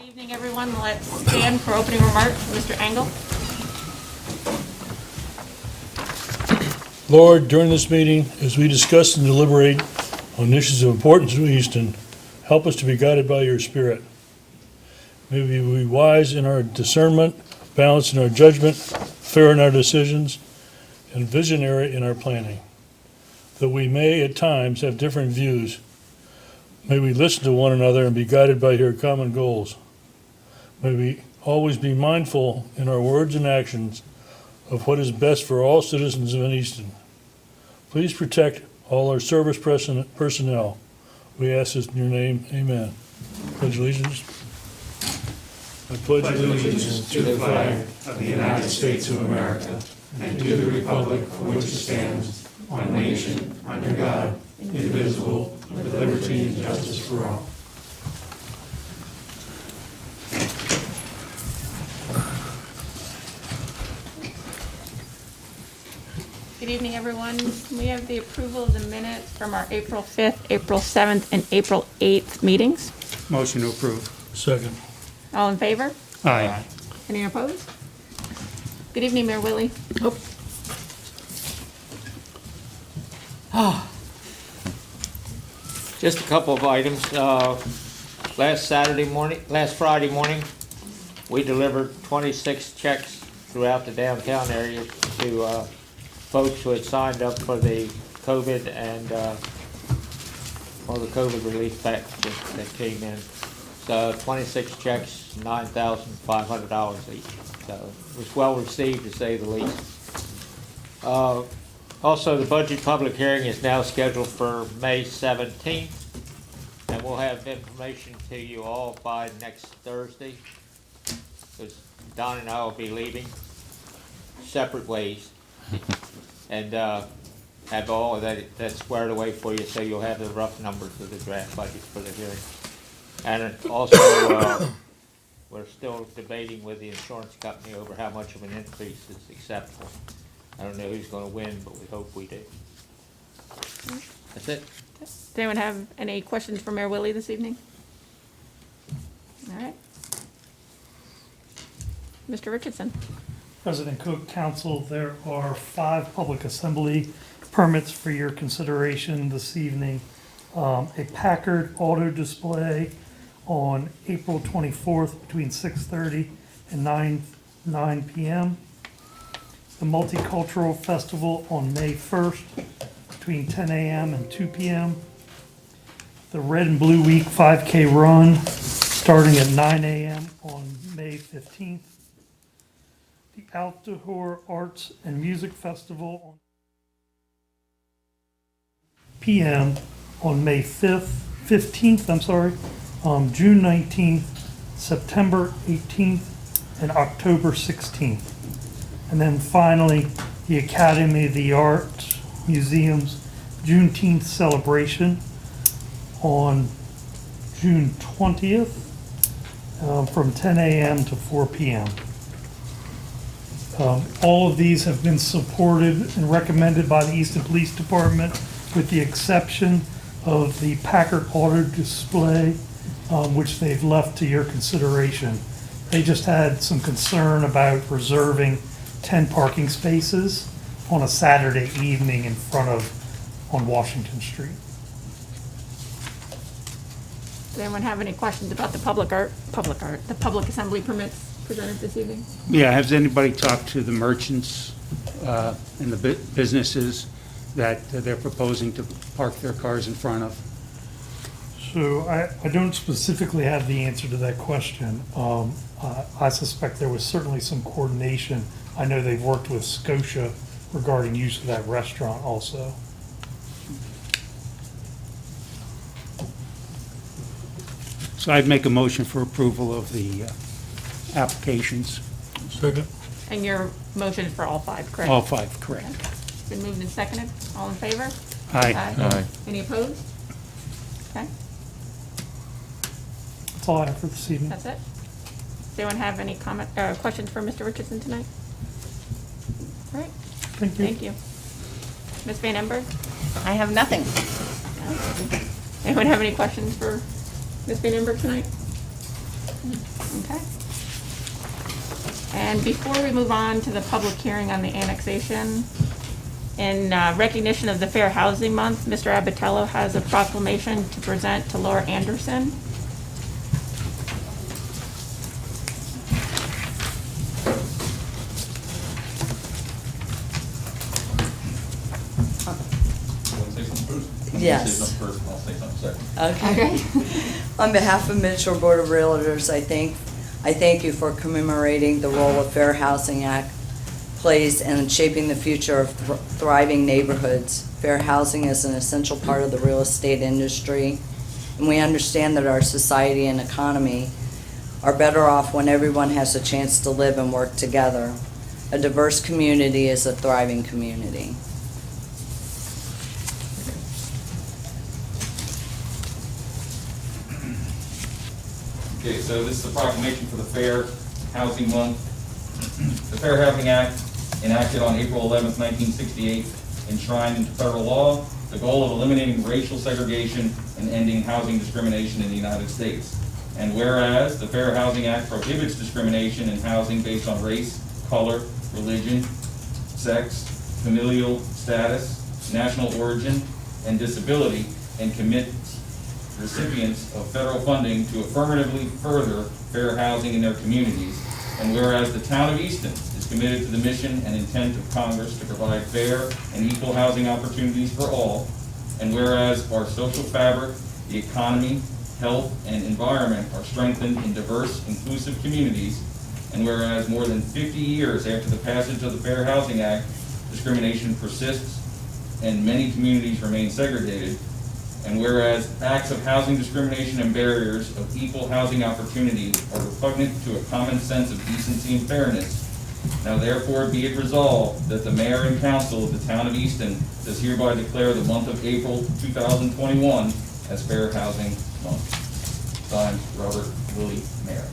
Evening, everyone. Let's stand for opening remarks. Mr. Engle. Lord, during this meeting, as we discuss and deliberate on issues of importance to Easton, help us to be guided by your Spirit. May we be wise in our discernment, balanced in our judgment, fair in our decisions, and visionary in our planning. Though we may at times have different views, may we listen to one another and be guided by your common goals. May we always be mindful in our words and actions of what is best for all citizens of Easton. Please protect all our service personnel. We ask this in your name. Amen. Pledge allegiance. I pledge allegiance to the flag of the United States of America and to the republic for which it stands, one nation, under God, indivisible, with liberty and justice for all. Good evening, everyone. We have the approval of the minutes from our April 5th, April 7th, and April 8th meetings. Motion to approve. Second. All in favor? Aye. Any opposed? Good evening, Mayor Willie. Just a couple of items. Last Friday morning, we delivered 26 checks throughout the downtown area to folks who had signed up for the COVID and the COVID relief package that came in. So 26 checks, $9,500 each. So it was well received, to say the least. Also, the budget public hearing is now scheduled for May 17th, and we'll have information to you all by next Thursday, because Don and I will be leaving separate ways, and have all of that squared away for you, so you'll have the rough numbers of the draft budget for the hearing. And also, we're still debating with the insurance company over how much of an increase is acceptable. I don't know who's going to win, but we hope we do. That's it. Does anyone have any questions for Mayor Willie this evening? All right. Mr. Richardson. President Cook, Council, there are 5 public assembly permits for your consideration this evening. A Packard auto display on April 24th between 6:30 and 9 p.m. The Multicultural Festival on May 1st between 10 a.m. and 2 p.m. The Red and Blue Week 5K run starting at 9 a.m. on May 15th. The Outdoor Arts and Music Festival on p.m. on May 15th, June 19th, September 18th, and October 16th. And then finally, the Academy of the Arts Museum's Juneteenth celebration on June 20th from 10 a.m. to 4 p.m. All of these have been supported and recommended by the Easton Police Department, with the exception of the Packard auto display, which they've left to your consideration. They just had some concern about reserving 10 parking spaces on a Saturday evening on Washington Street. Does anyone have any questions about the public assembly permits presented this evening? Yeah, has anybody talked to the merchants and the businesses that they're proposing to park their cars in front of? So I don't specifically have the answer to that question. I suspect there was certainly some coordination. I know they've worked with Scotia regarding use of that restaurant also. So I'd make a motion for approval of the applications. Second. And your motion is for all 5, correct? All 5, correct. It's been moved and seconded. All in favor? Aye. Aye. Any opposed? Okay, That's all I have for this evening. that's it. Does anyone have any questions for Mr. Richardson tonight? All right, Thank you. thank you. Ms. Van Emberg? I have nothing. Anyone have any questions for Ms. Van Emberg tonight? Okay. And before we move on to the public hearing on the annexation, in recognition of the Fair Housing Month, Mr. Abbatiello has a proclamation to present to Laura Anderson. Yes. Say something first, and I'll say something second. Okay. On behalf of Mitchell Board of Realtors, I thank you for commemorating the role of Fair Housing Act plays in shaping the future of thriving neighborhoods. Fair housing is an essential part of the real estate industry, and we understand that our society and economy are better off when everyone has a chance to live and work together. A diverse community is a thriving community. Okay, so this is a proclamation for the Fair Housing Month. The Fair Housing Act, enacted on April 11th, 1968, enshrined into federal law the goal of eliminating racial segregation and ending housing discrimination in the United States. And whereas the Fair Housing Act prohibits discrimination in housing based on race, color, religion, sex, familial status, national origin, and disability, and commits recipients of federal funding to affirmatively further fair housing in their communities. And whereas the town of Easton is committed to the mission and intent of Congress to provide fair and equal housing opportunities for all. And whereas our social fabric, the economy, health, and environment are strengthened in diverse, inclusive communities. And whereas more than 50 years after the passage of the Fair Housing Act, discrimination persists and many communities remain segregated. And whereas acts of housing discrimination and barriers of equal housing opportunity are repugnant to a common sense of decency and fairness, now therefore be it resolved that the mayor and council of the town of Easton does hereby declare the month of April 2021 as Fair Housing Month. Signed, Robert Willie, Mayor.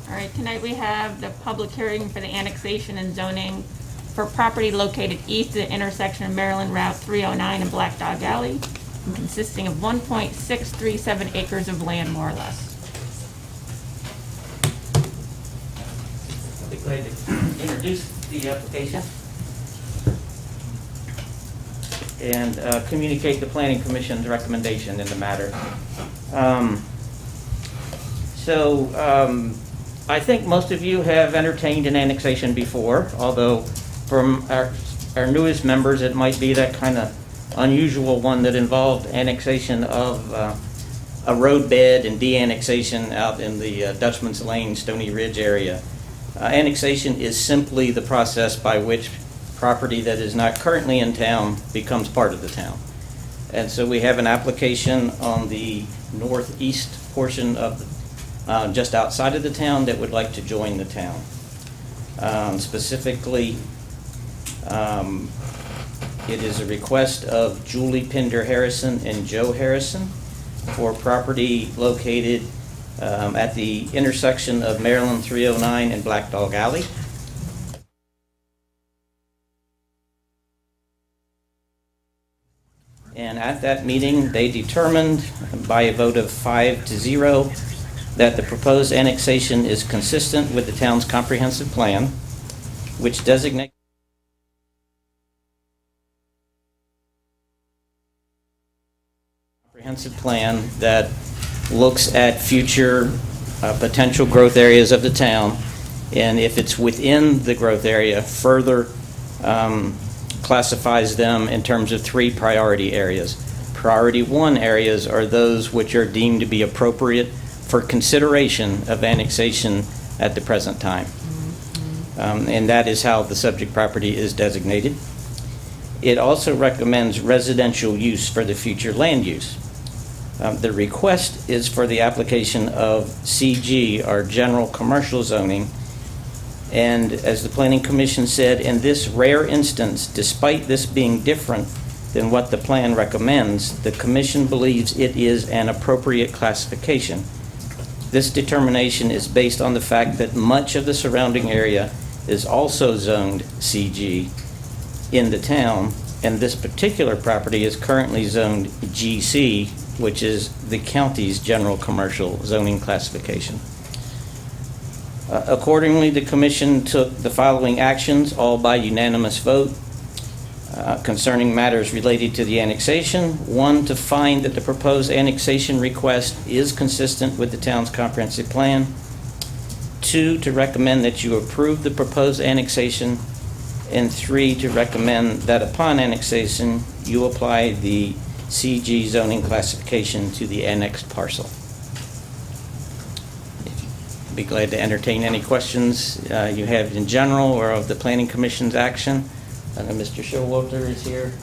All right, tonight we have the public hearing for the annexation and zoning for property located east of the intersection of Maryland Route 309 and Black Dog Alley, consisting of 1.637 acres of land, more or less. I'll be glad to introduce the application and communicate the Planning Commission's recommendation in the matter. I think most of you have entertained an annexation before, although from our newest members, it might be that kind of unusual one that involved annexation of a roadbed and de-annexation out in the Dutchman's Lane, Stony Ridge area. Annexation is simply the process by which property that is not currently in town becomes part of the town. And so we have an application on the northeast portion of the just outside of the town that would like to join the town. Specifically, it is a request of Julie Pinder Harrison and Joe Harrison for property located at the intersection of Maryland 309 and Black Dog Alley. And at that meeting, they determined by a vote of 5-0 that the proposed annexation is consistent with the town's comprehensive plan, which designates comprehensive plan that looks at future potential growth areas of the town, and if it's within the growth area, further classifies them in terms of 3 priority areas. Priority 1 areas are those which are deemed to be appropriate for consideration of annexation at the present time. And that is how the subject property is designated. It also recommends residential use for the future land use. The request is for the application of CG, or general commercial zoning. And as the Planning Commission said, in this rare instance, despite this being different than what the plan recommends, the Commission believes it is an appropriate classification. This determination is based on the fact that much of the surrounding area is also zoned CG in the town, and this particular property is currently zoned GC, which is the county's general commercial zoning classification. Accordingly, the Commission took the following actions, all by unanimous vote, concerning matters related to the annexation. 1, to find that the proposed annexation request is consistent with the town's comprehensive plan. 2, to recommend that you approve the proposed annexation. And 3, to recommend that upon annexation, you apply the CG zoning classification to the annexed parcel. Be glad to entertain any questions you have in general or of the Planning Commission's action. I know Mr. Showalter is here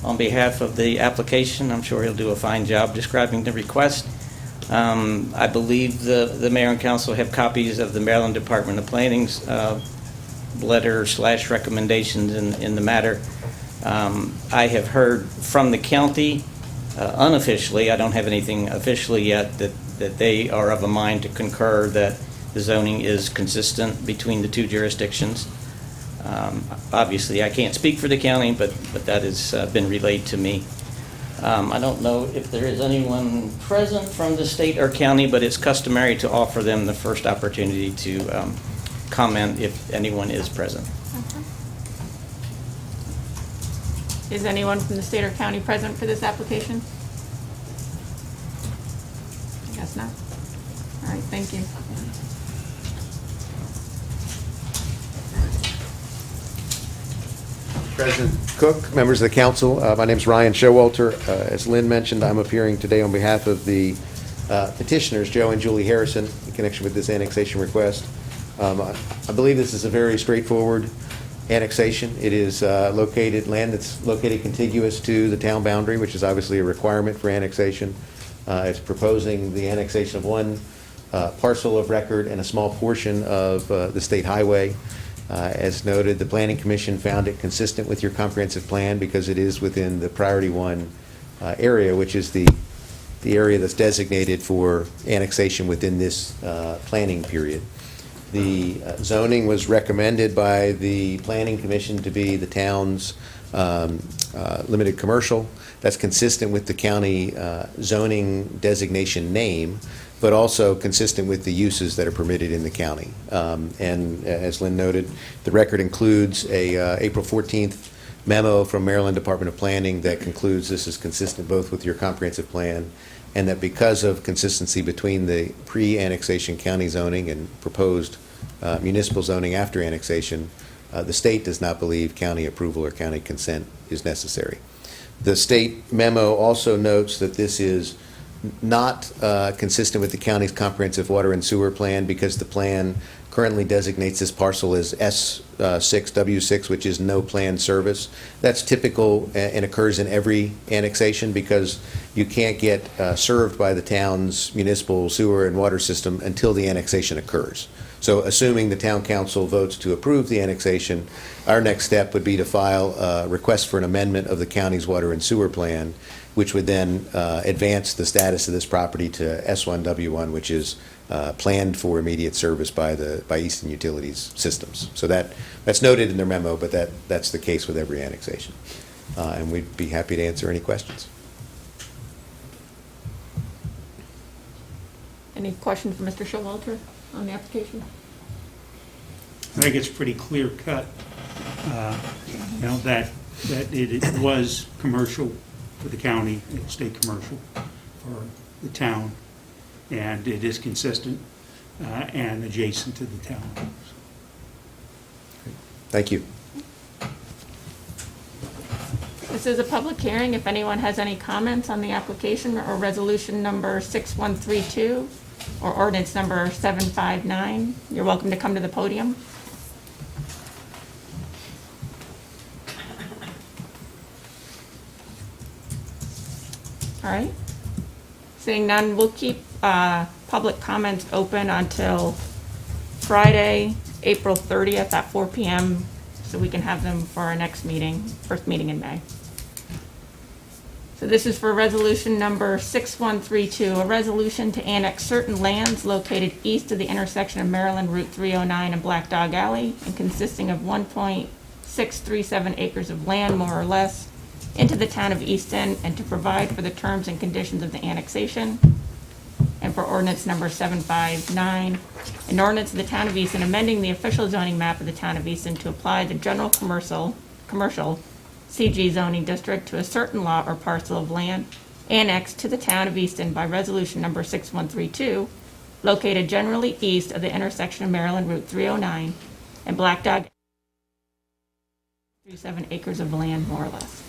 on behalf of the application. I'm sure he'll do a fine job describing the request. I believe the mayor and council have copies of the Maryland Department of Planning's letter/recommendations in the matter. I have heard from the county unofficially, I don't have anything officially yet, that they are of a mind to concur that the zoning is consistent between the two jurisdictions. Obviously, I can't speak for the county, but that has been relayed to me. I don't know if there is anyone present from the state or county, but it's customary to offer them the first opportunity to comment if anyone is present. Is anyone from the state or county present for this application? I guess not. All right, thank you. President Cook, members of the council, my name is Ryan Showalter. As Lynn mentioned, I'm appearing today on behalf of the petitioners, Joe and Julie Harrison, in connection with this annexation request. I believe this is a very straightforward annexation. It is land that's located contiguous to the town boundary, which is obviously a requirement for annexation. It's proposing the annexation of one parcel of record and a small portion of the state highway. As noted, the Planning Commission found it consistent with your comprehensive plan because it is within the Priority 1 area, which is the area that's designated for annexation within this planning period. The zoning was recommended by the Planning Commission to be the town's limited commercial. That's consistent with the county zoning designation name, but also consistent with the uses that are permitted in the county. And as Lynn noted, the record includes a April 14th memo from Maryland Department of Planning that concludes this is consistent both with your comprehensive plan and that because of consistency between the pre-annexation county zoning and proposed municipal zoning after annexation, the state does not believe county approval or county consent is necessary. The state memo also notes that this is not consistent with the county's comprehensive water and sewer plan because the plan currently designates this parcel as S6W6, which is no plan service. That's typical and occurs in every annexation because you can't get served by the town's municipal sewer and water system until the annexation occurs. So assuming the town council votes to approve the annexation, our next step would be to file a request for an amendment of the county's water and sewer plan, which would then advance the status of this property to S1W1, which is planned for immediate service by Easton Utilities systems. So that's noted in their memo, but that's the case with every annexation. And we'd be happy to answer any questions. Any questions for Mr. Showalter on the application? I think it's pretty clear cut, that it was commercial for the county, state commercial for the town, and it is consistent and adjacent to the town. Thank you. This is a public hearing. If anyone has any comments on the application or resolution number 6132, or ordinance number 759, you're welcome to come to the podium. All right. Seeing none, we'll keep public comments open until Friday, April 30th at 4 p.m. so we can have them for our next meeting, first meeting in May. So this is for resolution number 6132, a resolution to annex certain lands located east of the intersection of Maryland Route 309 and Black Dog Alley and consisting of 1.637 acres of land, more or less, into the town of Easton, and to provide for the terms and conditions of the annexation. And for ordinance number 759, an ordinance of the town of Easton amending the official zoning map of the town of Easton to apply the general commercial CG zoning district to a certain lot or parcel of land annexed to the town of Easton by resolution number 6132, located generally east of the intersection of Maryland Route 309 and Black Dog, 37 acres of land, more or less.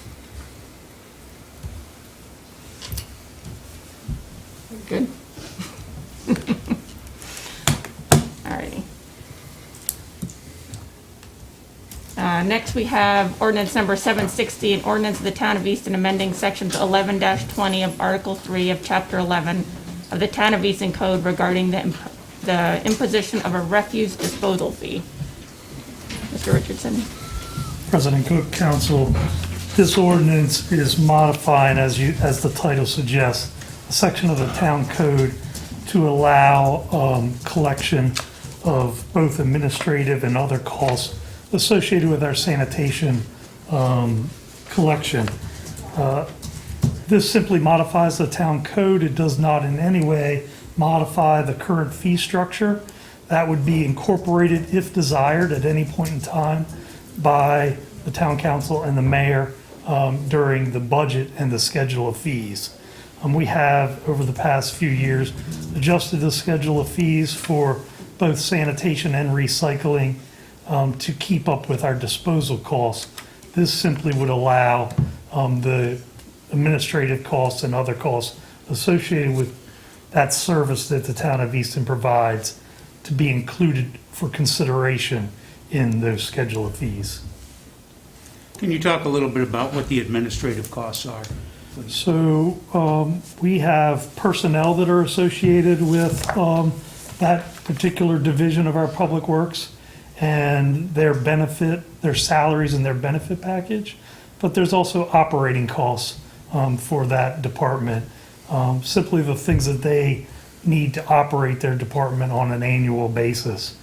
Good. Alrighty. Next, we have ordinance number 760, an ordinance of the town of Easton amending sections 11-20 of Article 3 of Chapter 11 of the town of Easton Code regarding the imposition of a refuse disposal fee. Mr. Richardson. President Cook, Council, this ordinance is modifying, as the title suggests, a section of the town code to allow collection of both administrative and other costs associated with our sanitation collection. This simply modifies the town code. It does not in any way modify the current fee structure. That would be incorporated, if desired, at any point in time by the town council and the mayor during the budget and the schedule of fees. We have, over the past few years, adjusted the schedule of fees for both sanitation and recycling to keep up with our disposal costs. This simply would allow the administrative costs and other costs associated with that service that the town of Easton provides to be included for consideration in those schedule of fees. Can you talk a little bit about what the administrative costs are, please? So we have personnel that are associated with that particular division of our public works and their benefit, their salaries and their benefit package. But there's also operating costs for that department, simply the things that they need to operate their department on an annual basis.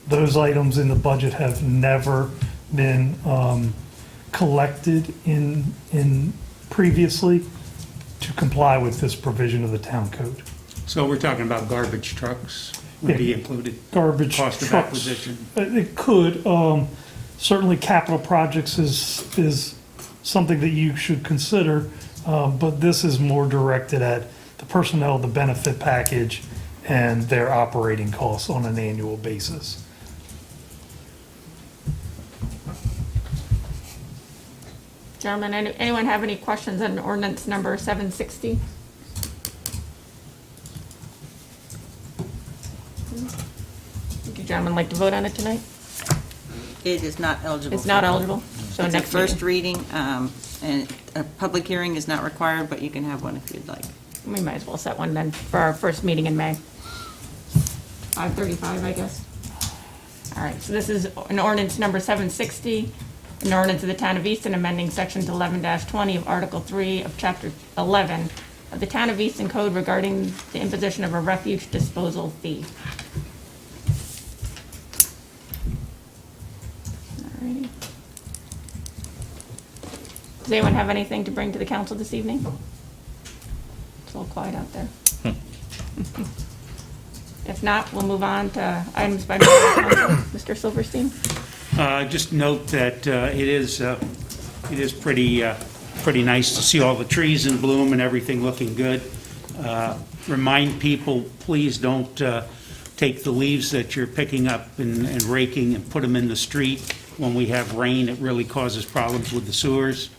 Those items in the budget have never been collected in previously to comply with this provision of the town code. So we're talking about garbage trucks would be included? Garbage Cost of trucks. acquisition? It could. Certainly capital projects is something that you should consider, but this is more directed at the personnel, the benefit package, and their operating costs on an annual basis. Gentlemen, anyone have any questions on ordinance number 760? Would you gentlemen like to vote on it tonight? It is not eligible. It's not eligible? So It's a next first meeting. reading, and a public hearing is not required, but you can have one if you'd like. We might as well set one then for our first meeting in May. 5:35, I guess. All right, so this is an ordinance number 760, an ordinance of the town of Easton amending sections 11-20 of Article 3 of Chapter 11 of the town of Easton Code regarding the imposition of a refuge disposal fee. All righty. Does anyone have anything to bring to the council this evening? It's all quiet out there. If not, we'll move on to items by member of council. Mr. Silverstein? Just note that it is pretty nice to see all the trees in bloom and everything looking good. Remind people, please don't take the leaves that you're picking up and raking and put them in the street. When we have rain, it really causes problems with the sewers.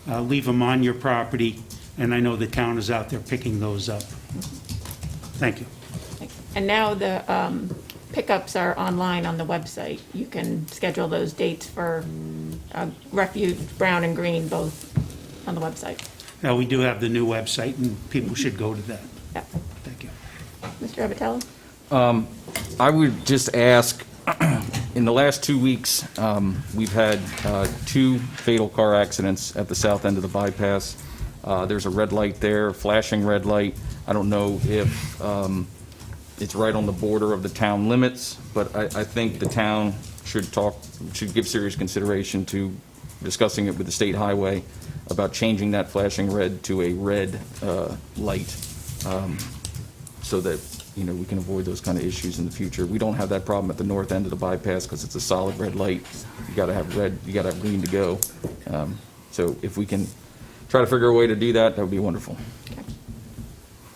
Leave them on your property, and I know the town is out there picking those up. Thank you. Thank you. And now the pickups are online on the website. You can schedule those dates for Refuge, Brown and Green, both on the website. Now, we do have the new website, and people should go to that. Yeah. Thank you. Mr. Abbatiello? I would just ask, in the last 2 weeks, we've had 2 fatal car accidents at the south end of the bypass. There's a red light there, flashing red light. I don't know if it's right on the border of the town limits, but I think the town should give serious consideration to discussing it with the state highway about changing that flashing red to a red light, so that, you know, we can avoid those kind of issues in the future. We don't have that problem at the north end of the bypass because it's a solid red light. You gotta have red, you gotta have green to go. So if we can try to figure a way to do that, that would be wonderful.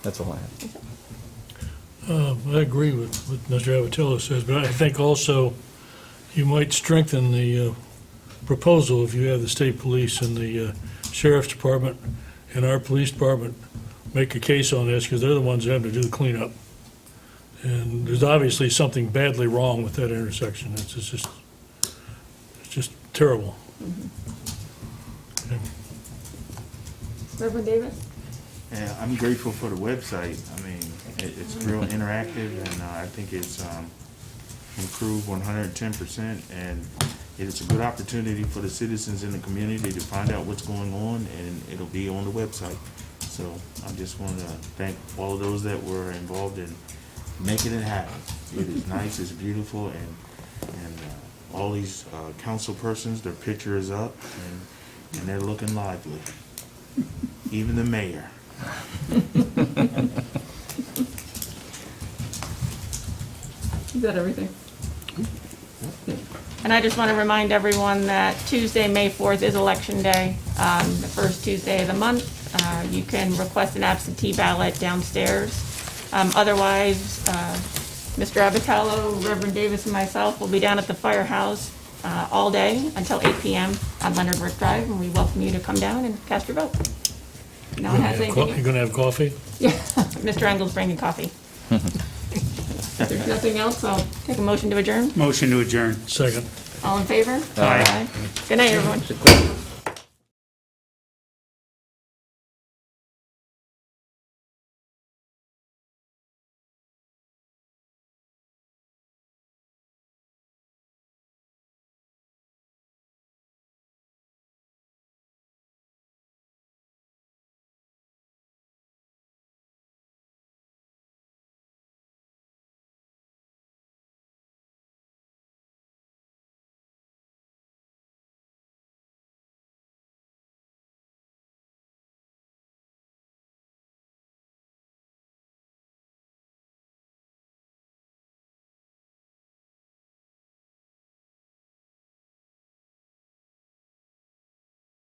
That's all I have. I agree with what Mr. Abbatiello says, but I think also you might strengthen the proposal if you have the state police and the sheriff's department and our police department make a case on this, because they're the ones that have to do the cleanup. And there's obviously something badly wrong with that intersection. It's just terrible. Okay. Reverend Davis? Yeah, I'm grateful for the website. I mean, it's real interactive, and I think it's improved 110%, and it's a good opportunity for the citizens in the community to find out what's going on, and it'll be on the website. So I just want to thank all of those that were involved in making it happen. It is nice, it's beautiful, and all these council persons, their picture is up, and they're looking lively. Even the mayor. Is that everything? And I just want to remind everyone that Tuesday, May 4th is Election Day, the first Tuesday of the month. You can request an absentee ballot downstairs. Otherwise, Mr. Abbatiello, Reverend Davis, and myself will be down at the firehouse all day until 8 p.m. on Leonard Rick Drive, and we welcome you to come down and cast your vote. No one has anything? You're gonna have coffee? Yeah, Mr. Engel's bringing coffee. If there's nothing else, I'll take a motion to adjourn. Motion to adjourn. Second. All in favor? Aye. Good night, everyone.